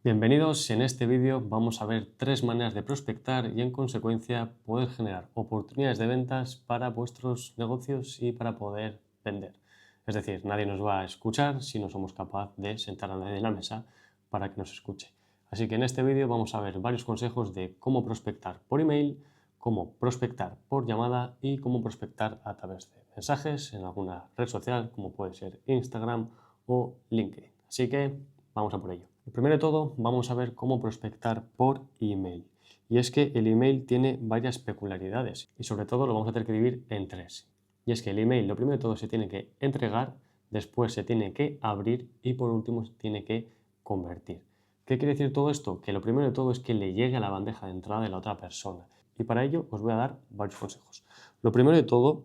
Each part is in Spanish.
Bienvenidos, en este vídeo vamos a ver 3 maneras de prospectar y en consecuencia poder generar oportunidades de ventas para vuestros negocios y para poder vender. Es decir, nadie nos va a escuchar si no somos capaces de sentar a nadie en la mesa para que nos escuche. Así que en este vídeo vamos a ver varios consejos de cómo prospectar por email, cómo prospectar por llamada y cómo prospectar a través de mensajes en alguna red social como puede ser Instagram o LinkedIn. Así que vamos a por ello. Primero de todo, vamos a ver cómo prospectar por email. Y es que el email tiene varias peculiaridades y sobre todo lo vamos a tener que dividir en 3. Y es que el email, lo primero de todo, se tiene que entregar, después se tiene que abrir y por último se tiene que convertir. ¿Qué quiere decir todo esto? Que lo primero de todo es que le llegue a la bandeja de entrada de la otra persona. Y para ello os voy a dar varios consejos. Lo primero de todo,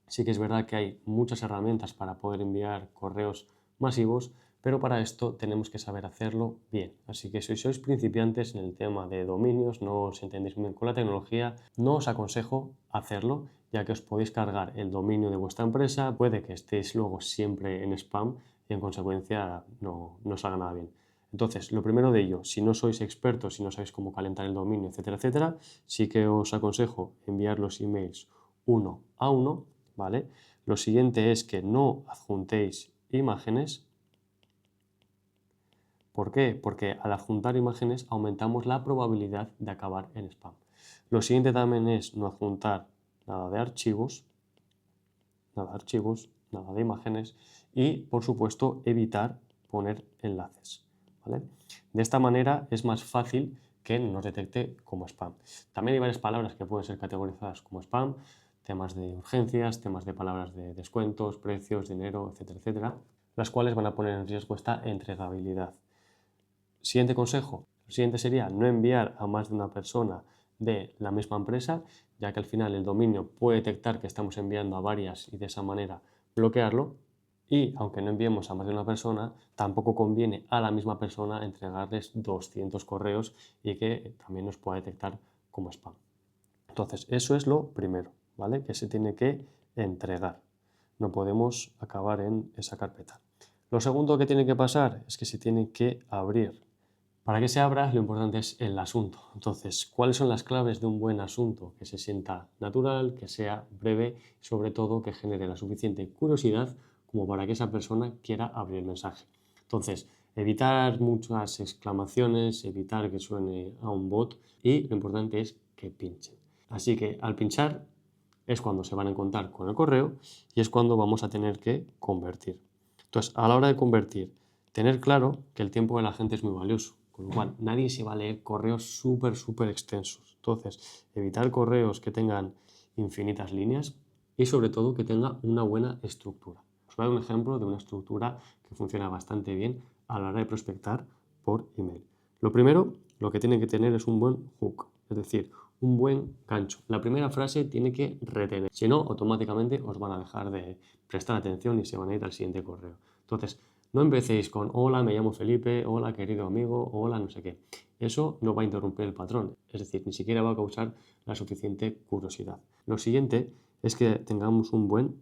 sí que es verdad que hay muchas herramientas para poder enviar correos masivos, pero para esto tenemos que saber hacerlo bien. Así que si sois principiantes en el tema de dominios, no os entendéis bien con la tecnología, no os aconsejo hacerlo, ya que os podéis cargar el dominio de vuestra empresa, puede que estéis luego siempre en spam y en consecuencia no os haga nada bien. Entonces, lo primero de ello, si no sois expertos, si no sabéis cómo calentar el dominio, etcétera, etcétera, sí que os aconsejo enviar los emails uno a uno, ¿vale? Lo siguiente es que no adjuntéis imágenes. ¿Por qué? Porque al adjuntar imágenes aumentamos la probabilidad de acabar en spam. Lo siguiente también es no adjuntar nada de archivos, nada de imágenes y, por supuesto, evitar poner enlaces, ¿vale? De esta manera es más fácil que nos detecte como spam. También hay varias palabras que pueden ser categorizadas como spam, temas de urgencias, temas de palabras de descuentos, precios, dinero, etcétera, etcétera, las cuales van a poner en riesgo esta entregabilidad. Siguiente consejo. Lo siguiente sería no enviar a más de una persona de la misma empresa, ya que al final el dominio puede detectar que estamos enviando a varias y de esa manera bloquearlo. Y aunque no enviemos a más de una persona, tampoco conviene a la misma persona entregarles 200 correos y que también nos pueda detectar como spam. Entonces, eso es lo primero, ¿vale? Que se tiene que entregar. No podemos acabar en esa carpeta. Lo segundo que tiene que pasar es que se tiene que abrir. Para que se abra, lo importante es el asunto. Entonces, ¿cuáles son las claves de un buen asunto? Que se sienta natural, que sea breve y sobre todo que genere la suficiente curiosidad como para que esa persona quiera abrir el mensaje. Entonces, evitar muchas exclamaciones, evitar que suene a un bot y lo importante es que pinchen. Así que al pinchar es cuando se van a encontrar con el correo y es cuando vamos a tener que convertir. Entonces, a la hora de convertir, tener claro que el tiempo de la gente es muy valioso. Con lo cual, nadie se va a leer correos súper extensos. Entonces, evitar correos que tengan infinitas líneas y sobre todo que tenga una buena estructura. Os voy a dar un ejemplo de una estructura que funciona bastante bien a la hora de prospectar por email. Lo primero, lo que tiene que tener es un buen hook, es decir, un buen gancho. La primera frase tiene que retener, si no, automáticamente os van a dejar de prestar atención y se van a ir al siguiente correo. Entonces, no empecéis con hola, me llamo Felipe, hola, querido amigo, hola, no sé qué. Eso no va a interrumpir el patrón, es decir, ni siquiera va a causar la suficiente curiosidad. Lo siguiente es que tengamos un buen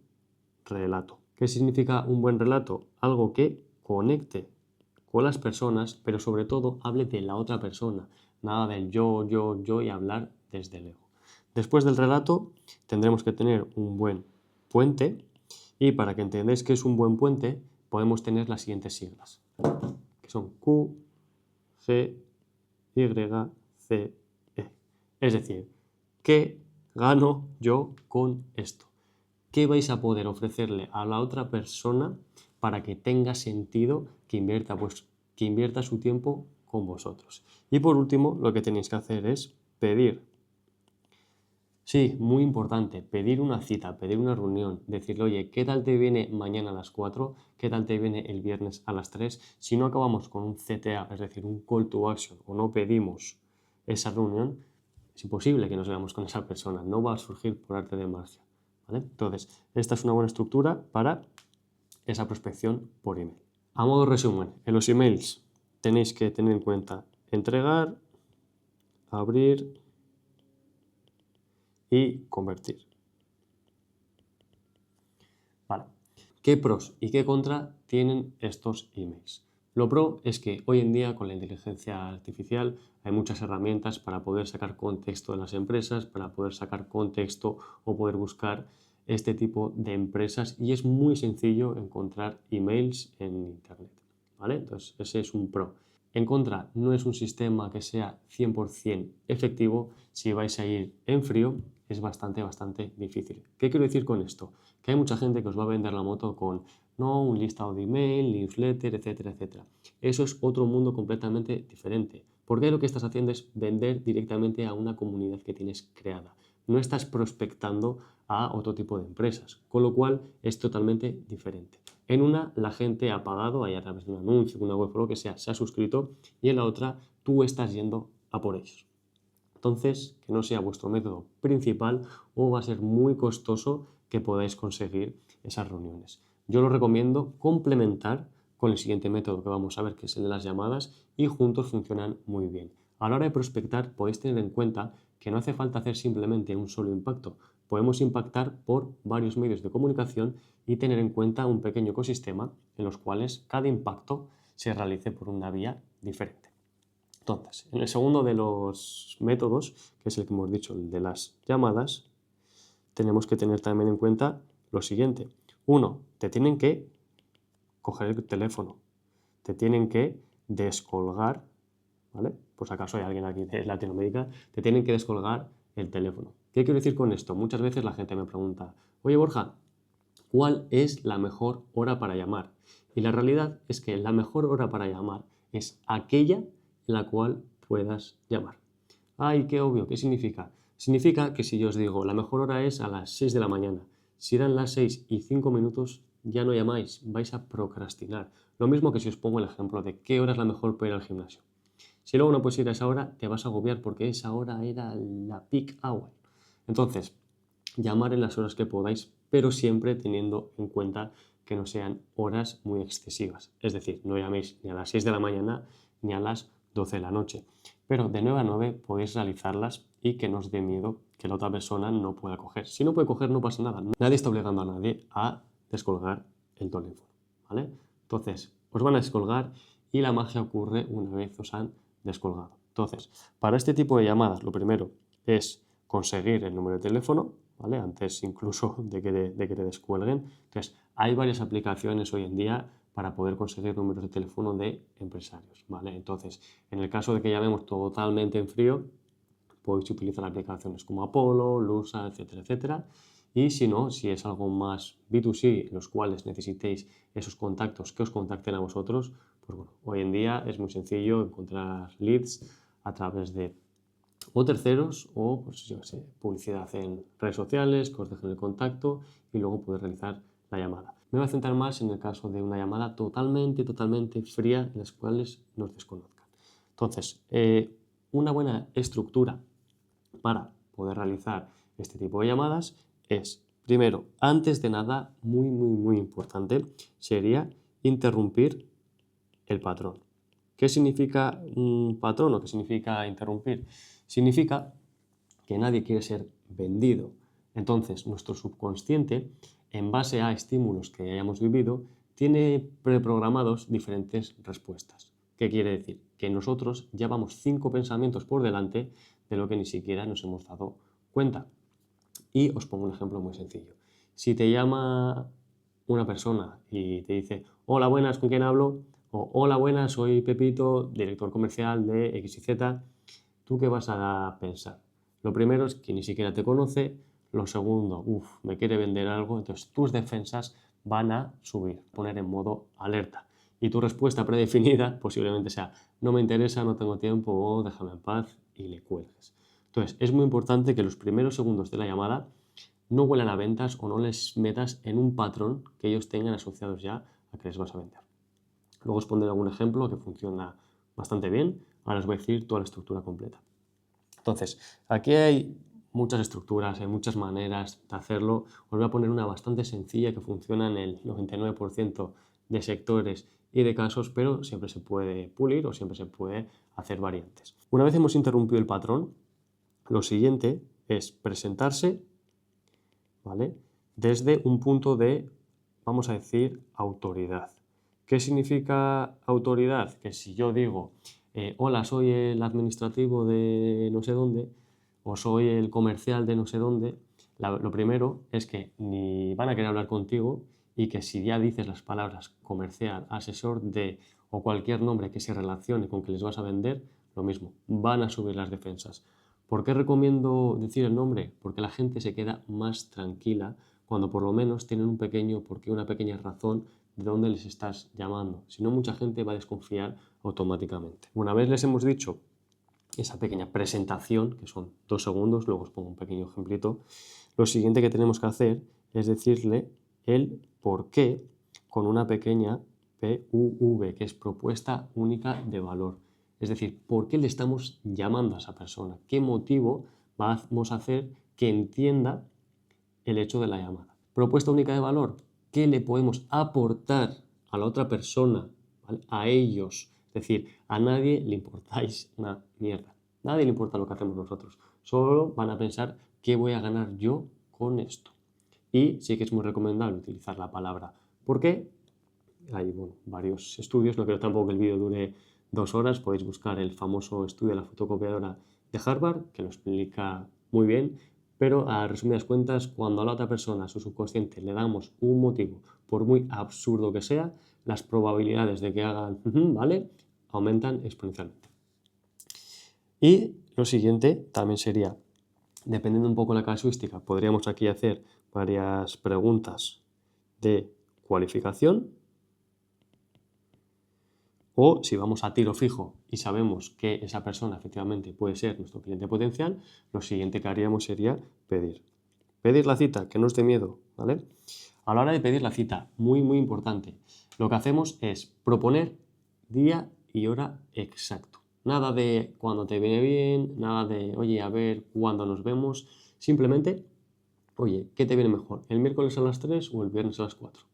relato. ¿Qué significa un buen relato? Algo que conecte con las personas, pero sobre todo hable de la otra persona. Nada del yo y hablar desde el ego. Después del relato tendremos que tener un buen puente y para que entendáis que es un buen puente podemos tener las siguientes siglas, que son Q, G, Y, C, E. Es decir, ¿qué gano yo con esto? ¿Qué vais a poder ofrecerle a la otra persona para que tenga sentido que invierta, que invierta su tiempo con vosotros? Y por último, lo que tenéis que hacer es pedir. Sí, muy importante, pedir una cita, pedir una reunión, decirle, oye, ¿qué tal te viene mañana a las 4? ¿Qué tal te viene el viernes a las 3? Si no acabamos con un CTA, es decir, un call to action, o no pedimos esa reunión, es imposible que nos veamos con esa persona, no va a surgir por arte de magia, ¿vale? Entonces, esta es una buena estructura para esa prospección por email. A modo de resumen, en los emails tenéis que tener en cuenta entregar, abrir y convertir. Vale. ¿Qué pros y qué contra tienen estos emails? Lo pro es que hoy en día con la inteligencia artificial hay muchas herramientas para poder sacar contexto de las empresas, para poder sacar contexto o poder buscar este tipo de empresas y es muy sencillo encontrar emails en Internet, ¿vale? Entonces ese es un pro. En contra, no es un sistema que sea 100% efectivo. Si vais a ir en frío, es bastante difícil. ¿Qué quiero decir con esto? Que hay mucha gente que os va a vender la moto con no un listado de email, newsletter, etcétera, etcétera. Eso es otro mundo completamente diferente. Porque lo que estás haciendo es vender directamente a una comunidad que tienes creada. No estás prospectando a otro tipo de empresas, con lo cual es totalmente diferente. En una, la gente ha pagado, ahí a través de un anuncio, una web o lo que sea, se ha suscrito, y en la otra, tú estás yendo a por ellos. Entonces, que no sea vuestro método principal o va a ser muy costoso que podáis conseguir esas reuniones. Yo lo recomiendo complementar con el siguiente método que vamos a ver, que es el de las llamadas, y juntos funcionan muy bien. A la hora de prospectar, podéis tener en cuenta que no hace falta hacer simplemente un solo impacto. Podemos impactar por varios medios de comunicación y tener en cuenta un pequeño ecosistema en los cuales cada impacto se realice por una vía diferente. Entonces, en el segundo de los métodos, que es el que hemos dicho, el de las llamadas, tenemos que tener también en cuenta lo siguiente. Uno, te tienen que coger el teléfono, te tienen que descolgar, ¿vale? Por si acaso hay alguien aquí de Latinoamérica, te tienen que descolgar el teléfono. ¿Qué quiero decir con esto? Muchas veces la gente me pregunta, oye Borja, ¿cuál es la mejor hora para llamar? Y la realidad es que la mejor hora para llamar es aquella en la cual puedas llamar. Ay, qué obvio, ¿qué significa? Significa que si yo os digo la mejor hora es a las 6 de la mañana, si eran las 6 y 5 minutos, ya no llamáis, vais a procrastinar. Lo mismo que si os pongo el ejemplo de qué hora es la mejor para ir al gimnasio. Si luego no puedes ir a esa hora, te vas a agobiar porque esa hora era la peak hour. Entonces, llamar en las horas que podáis, pero siempre teniendo en cuenta que no sean horas muy excesivas. Es decir, no llaméis ni a las 6 de la mañana ni a las 12 de la noche. Pero de 9 a 9 podéis realizarlas y que no os dé miedo que la otra persona no pueda coger. Si no puede coger, no pasa nada. Nadie está obligando a nadie a descolgar el teléfono, ¿vale? Entonces, os van a descolgar y la magia ocurre una vez os han descolgado. Entonces, para este tipo de llamadas, lo primero es conseguir el número de teléfono, ¿vale? Antes incluso de que te descuelguen. Entonces, hay varias aplicaciones hoy en día para poder conseguir números de teléfono de empresarios, ¿vale? Entonces, en el caso de que llamemos totalmente en frío, podéis utilizar aplicaciones como Apollo, Lusa, etcétera, etcétera. Y si no, si es algo más B2C, en los cuales necesitéis esos contactos que os contacten a vosotros, pues bueno, hoy en día es muy sencillo encontrar leads a través de o terceros o, pues yo sé, publicidad en redes sociales, que os dejen el contacto y luego poder realizar la llamada. Me voy a centrar más en el caso de una llamada totalmente fría en las cuales nos desconozcan. Entonces, una buena estructura para poder realizar este tipo de llamadas es, primero, antes de nada, muy importante, sería interrumpir el patrón. ¿Qué significa un patrón o qué significa interrumpir? Significa que nadie quiere ser vendido. Entonces, nuestro subconsciente, en base a estímulos que hayamos vivido, tiene preprogramados diferentes respuestas. ¿Qué quiere decir? Que nosotros ya vamos 5 pensamientos por delante de lo que ni siquiera nos hemos dado cuenta. Y os pongo un ejemplo muy sencillo. Si te llama una persona y te dice, hola, buenas, ¿con quién hablo? O hola, buenas, soy Pepito, director comercial de XYZ. ¿Tú qué vas a pensar? Lo primero es que ni siquiera te conoce. Lo segundo, me quiere vender algo. Entonces tus defensas van a subir, poner en modo alerta. Y tu respuesta predefinida posiblemente sea, no me interesa, no tengo tiempo o déjame en paz y le cuelgues. Entonces es muy importante que los primeros segundos de la llamada no huelan a ventas o no les metas en un patrón que ellos tengan asociados ya a que les vas a vender. Luego os pondré algún ejemplo que funciona bastante bien. Ahora os voy a decir toda la estructura completa. Entonces, aquí hay muchas estructuras, hay muchas maneras de hacerlo. Os voy a poner una bastante sencilla que funciona en el 99% de sectores y de casos, pero siempre se puede pulir o siempre se puede hacer variantes. Una vez hemos interrumpido el patrón, lo siguiente es presentarse, ¿vale? Desde un punto de, vamos a decir, autoridad. ¿Qué significa autoridad? Que si yo digo, hola, soy el administrativo de no sé dónde, o soy el comercial de no sé dónde, lo primero es que ni van a querer hablar contigo y que si ya dices las palabras comercial, asesor de o cualquier nombre que se relacione con que les vas a vender, lo mismo, van a subir las defensas. ¿Por qué recomiendo decir el nombre? Porque la gente se queda más tranquila cuando por lo menos tienen un pequeño porqué, una pequeña razón de dónde les estás llamando. Si no, mucha gente va a desconfiar automáticamente. Una vez les hemos dicho esa pequeña presentación, que son 2 segundos, luego os pongo un pequeño ejemplito, lo siguiente que tenemos que hacer es decirle el por qué con una pequeña PUV, que es propuesta única de valor. Es decir, ¿por qué le estamos llamando a esa persona? ¿Qué motivo vamos a hacer que entienda el hecho de la llamada? Propuesta única de valor, ¿qué le podemos aportar a la otra persona, ¿vale? A ellos? Es decir, a nadie le importáis una mierda. A nadie le importa lo que hacemos nosotros. Solo van a pensar qué voy a ganar yo con esto. Y sí que es muy recomendable utilizar la palabra ¿por qué? Hay varios estudios, no creo tampoco que el vídeo dure 2 horas, podéis buscar el famoso estudio de la fotocopiadora de Harvard, que lo explica muy bien, pero a resumidas cuentas, cuando a la otra persona, a su subconsciente, le damos un motivo, por muy absurdo que sea, las probabilidades de que hagan, ¿vale?, aumentan exponencialmente. Y lo siguiente también sería, dependiendo un poco de la casuística, podríamos aquí hacer varias preguntas de cualificación. O si vamos a tiro fijo y sabemos que esa persona efectivamente puede ser nuestro cliente potencial, lo siguiente que haríamos sería pedir. Pedir la cita, que no os dé miedo, ¿vale? A la hora de pedir la cita, muy, muy importante, lo que hacemos es proponer día y hora exacto. Nada de cuando te viene bien, nada de, oye, a ver cuándo nos vemos. Simplemente, oye, ¿qué te viene mejor? ¿El miércoles a las 3 o el viernes a las 4?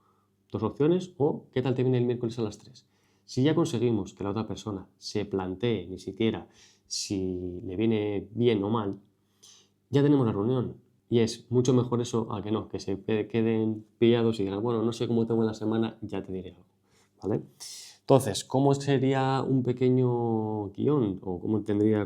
Dos opciones. O, ¿qué tal te viene el miércoles a las 3? Si ya conseguimos que la otra persona se plantee ni siquiera si le viene bien o mal, ya tenemos la reunión. Y es mucho mejor eso a que no, que se queden pillados y digan, bueno, no sé cómo tengo en la semana, ya te diré algo, ¿vale? Entonces, ¿cómo sería un pequeño guión? ¿O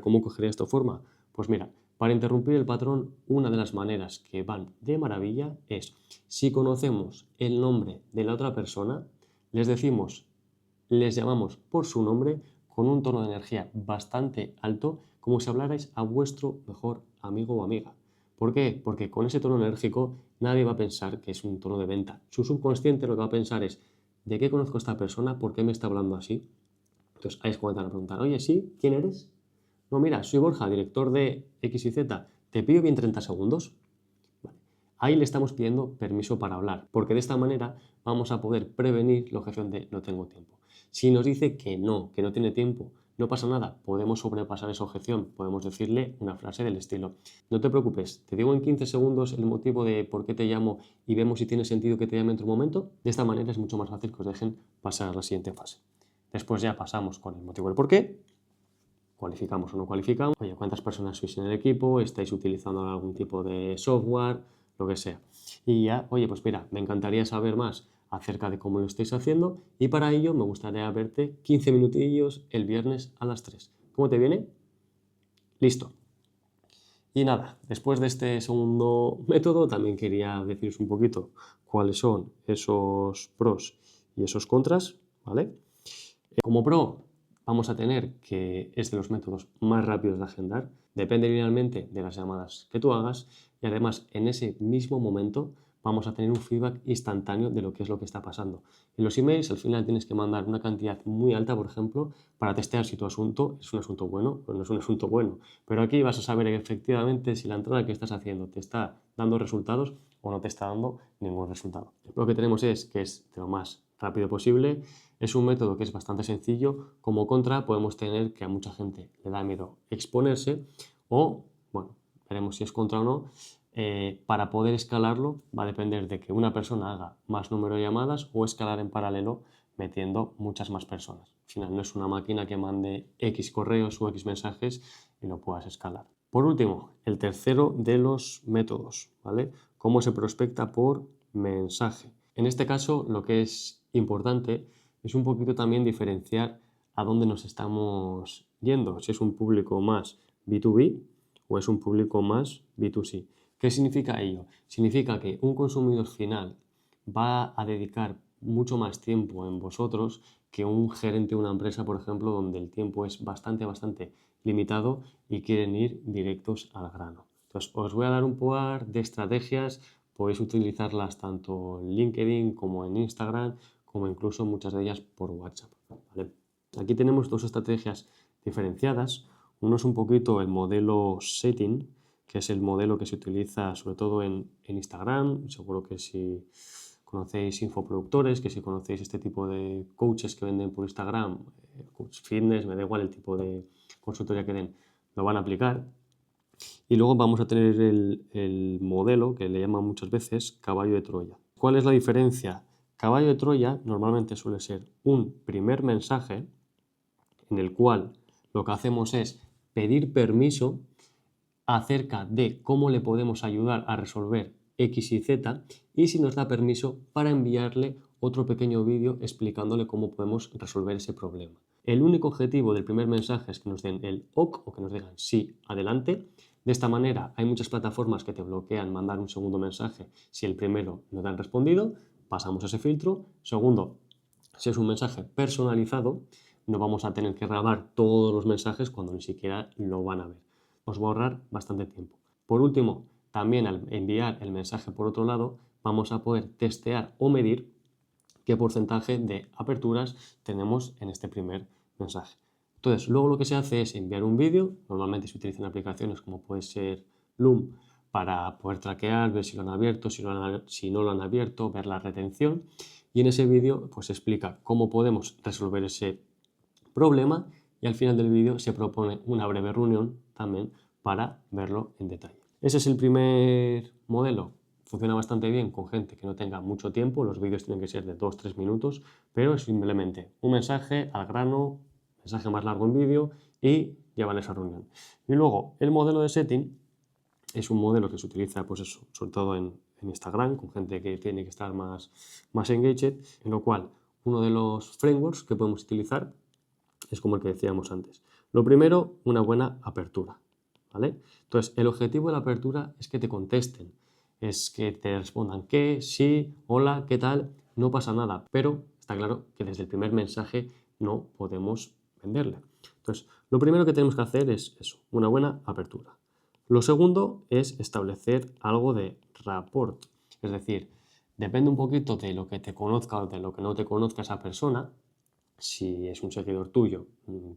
cómo cogería esta forma? Pues mira, para interrumpir el patrón, una de las maneras que van de maravilla es, si conocemos el nombre de la otra persona, les llamamos por su nombre con un tono de energía bastante alto, como si hablarais a vuestro mejor amigo o amiga. ¿Por qué? Porque con ese tono enérgico nadie va a pensar que es un tono de venta. Su subconsciente lo que va a pensar es, ¿de qué conozco a esta persona? ¿Por qué me está hablando así? Entonces ahí es cuando te van a preguntar, oye, ¿sí? ¿Quién eres? No, mira, soy Borja, director de X y Z. ¿Te pido bien 30 segundos? Vale. Ahí le estamos pidiendo permiso para hablar, porque de esta manera vamos a poder prevenir la objeción de no tengo tiempo. Si nos dice que no tiene tiempo, no pasa nada, podemos sobrepasar esa objeción, podemos decirle una frase del estilo, no te preocupes, te digo en 15 segundos el motivo de por qué te llamo y vemos si tiene sentido que te llame en otro momento. De esta manera es mucho más fácil que os dejen pasar a la siguiente fase. Después ya pasamos con el motivo del por qué, cualificamos o no cualificamos, oye, cuántas personas sois en el equipo, estáis utilizando algún tipo de software, lo que sea. Y ya, oye, pues mira, me encantaría saber más acerca de cómo lo estáis haciendo y para ello me gustaría verte 15 minutillos el viernes a las 3. ¿Cómo te viene? Listo. Y nada, después de este segundo método también quería deciros un poquito cuáles son esos pros y esos contras, ¿vale? Como pro vamos a tener que es de los métodos más rápidos de agendar, depende linealmente de las llamadas que tú hagas y además en ese mismo momento vamos a tener un feedback instantáneo de lo que es lo que está pasando. En los emails al final tienes que mandar una cantidad muy alta, por ejemplo, para testear si tu asunto es un asunto bueno o no es un asunto bueno. Pero aquí vas a saber efectivamente si la entrada que estás haciendo te está dando resultados o no te está dando ningún resultado. Lo que tenemos es que es de lo más rápido posible. Es un método que es bastante sencillo. Como contra podemos tener que a mucha gente le da miedo exponerse o, bueno, veremos si es contra o no. Para poder escalarlo va a depender de que una persona haga más número de llamadas o escalar en paralelo metiendo muchas más personas. Al final no es una máquina que mande X correos o X mensajes y lo puedas escalar. Por último, el tercero de los métodos, ¿vale? Cómo se prospecta por mensaje. En este caso, lo que es importante es un poquito también diferenciar a dónde nos estamos yendo, si es un público más B2B o es un público más B2C. ¿Qué significa ello? Significa que un consumidor final va a dedicar mucho más tiempo en vosotros que un gerente de una empresa, por ejemplo, donde el tiempo es bastante limitado y quieren ir directos al grano. Entonces, os voy a dar un par de estrategias, podéis utilizarlas tanto en LinkedIn como en Instagram, como incluso muchas de ellas por WhatsApp, ¿vale? Aquí tenemos dos estrategias diferenciadas. Uno es un poquito el modelo setting, que es el modelo que se utiliza sobre todo en Instagram. Seguro que si conocéis infoproductores, que si conocéis este tipo de coaches que venden por Instagram, coach fitness, me da igual el tipo de consultoría que den, lo van a aplicar. Y luego vamos a tener el modelo que le llaman muchas veces caballo de Troya. ¿Cuál es la diferencia? Caballo de Troya normalmente suele ser un primer mensaje en el cual lo que hacemos es pedir permiso acerca de cómo le podemos ayudar a resolver X y Z y si nos da permiso para enviarle otro pequeño vídeo explicándole cómo podemos resolver ese problema. El único objetivo del primer mensaje es que nos den el OK o que nos digan sí, adelante. De esta manera hay muchas plataformas que te bloquean mandar un segundo mensaje si el primero no te han respondido, pasamos ese filtro. Segundo, si es un mensaje personalizado, no vamos a tener que grabar todos los mensajes cuando ni siquiera lo van a ver. Os va a ahorrar bastante tiempo. Por último, también al enviar el mensaje por otro lado, vamos a poder testear o medir qué porcentaje de aperturas tenemos en este primer mensaje. Entonces, luego lo que se hace es enviar un vídeo. Normalmente se utilizan aplicaciones como puede ser Loom para poder traquear, ver si lo han abierto, si no lo han abierto, ver la retención. Y en ese vídeo pues se explica cómo podemos resolver ese problema y al final del vídeo se propone una breve reunión también para verlo en detalle. Ese es el primer modelo. Funciona bastante bien con gente que no tenga mucho tiempo, los vídeos tienen que ser de 2-3 minutos, pero es simplemente un mensaje al grano, mensaje más largo en vídeo y llevan esa reunión. Y luego el modelo de setting es un modelo que se utiliza pues eso, sobre todo en Instagram, con gente que tiene que estar más engaged, en lo cual uno de los frameworks que podemos utilizar es como el que decíamos antes. Lo primero, una buena apertura, ¿vale? Entonces, el objetivo de la apertura es que te contesten, es que te respondan qué, sí, hola, qué tal, no pasa nada, pero está claro que desde el primer mensaje no podemos venderle. Entonces, lo primero que tenemos que hacer es eso, una buena apertura. Lo segundo es establecer algo de rapport, es decir, depende un poquito de lo que te conozca o de lo que no te conozca esa persona. Si es un seguidor tuyo,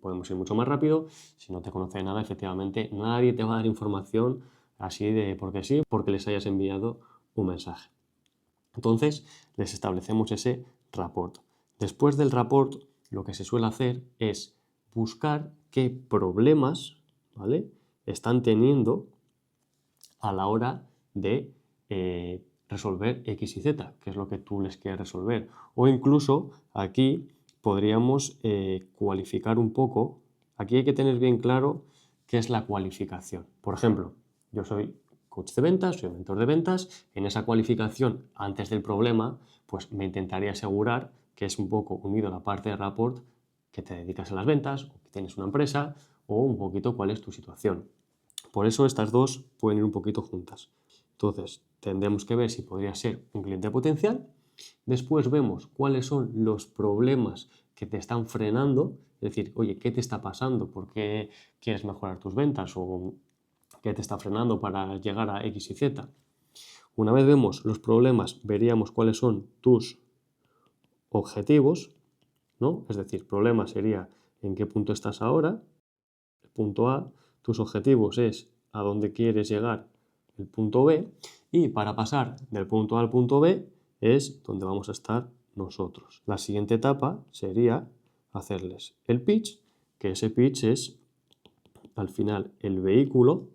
podemos ir mucho más rápido. Si no te conoce de nada, efectivamente, nadie te va a dar información así de porque sí, porque les hayas enviado un mensaje. Entonces, les establecemos ese rapport. Después del rapport, lo que se suele hacer es buscar qué problemas, ¿vale?, están teniendo a la hora de resolver X y Z, que es lo que tú les quieres resolver. O incluso aquí podríamos cualificar un poco. Aquí hay que tener bien claro qué es la cualificación. Por ejemplo, yo soy coach de ventas, soy mentor de ventas. En esa cualificación, antes del problema, pues me intentaría asegurar que es un poco unido a la parte de rapport, que te dedicas a las ventas, o que tienes una empresa, o un poquito cuál es tu situación. Por eso estas dos pueden ir un poquito juntas. Entonces, tendremos que ver si podría ser un cliente potencial. Después vemos cuáles son los problemas que te están frenando. Es decir, oye, ¿qué te está pasando? ¿Por qué quieres mejorar tus ventas? ¿O qué te está frenando para llegar a X y Z? Una vez vemos los problemas, veríamos cuáles son tus objetivos, ¿no? Es decir, problema sería en qué punto estás ahora. El punto A, tus objetivos es a dónde quieres llegar, el punto B, y para pasar del punto A al punto B es donde vamos a estar nosotros. La siguiente etapa sería hacerles el pitch, que ese pitch es al final el vehículo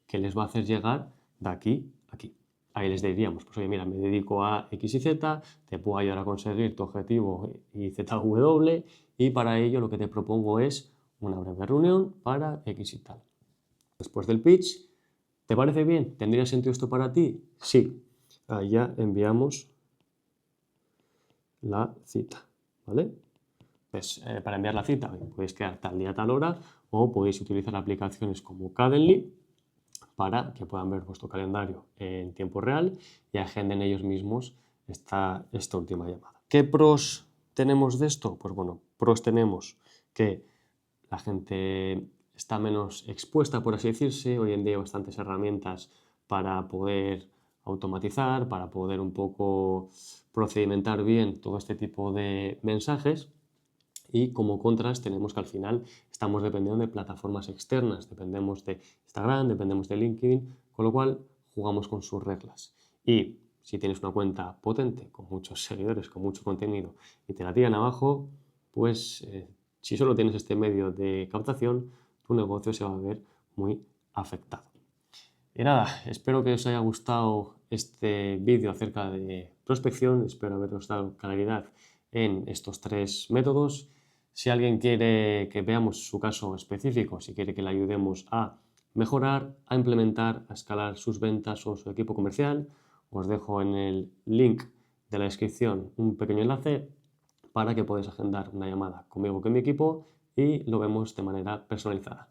que les va a hacer llegar de aquí a aquí. Ahí les diríamos, pues oye, mira, me dedico a X y Z, te puedo ayudar a conseguir tu objetivo y ZW, y para ello lo que te propongo es una breve reunión para X y tal. Después del pitch, ¿te parece bien? ¿Tendría sentido esto para ti? Sí. Ahí ya enviamos la cita, ¿vale? Entonces, para enviar la cita, podéis quedar tal día, tal hora, o podéis utilizar aplicaciones como Calendly para que puedan ver vuestro calendario en tiempo real y agenden ellos mismos esta última llamada. ¿Qué pros tenemos de esto? Pues bueno, pros tenemos que la gente está menos expuesta, por así decirse. Hoy en día hay bastantes herramientas para poder automatizar, para poder un poco procedimentar bien todo este tipo de mensajes. Y como contras tenemos que al final estamos dependiendo de plataformas externas, dependemos de Instagram, dependemos de LinkedIn, con lo cual jugamos con sus reglas. Y si tienes una cuenta potente, con muchos seguidores, con mucho contenido y te la tiran abajo, pues si solo tienes este medio de captación, tu negocio se va a ver muy afectado. Y nada, espero que os haya gustado este vídeo acerca de prospección, espero haberos dado claridad en estos 3 métodos. Si alguien quiere que veamos su caso específico, si quiere que le ayudemos a mejorar, a implementar, a escalar sus ventas o su equipo comercial, os dejo en el link de la descripción un pequeño enlace para que podáis agendar una llamada conmigo o con mi equipo y lo vemos de manera personalizada.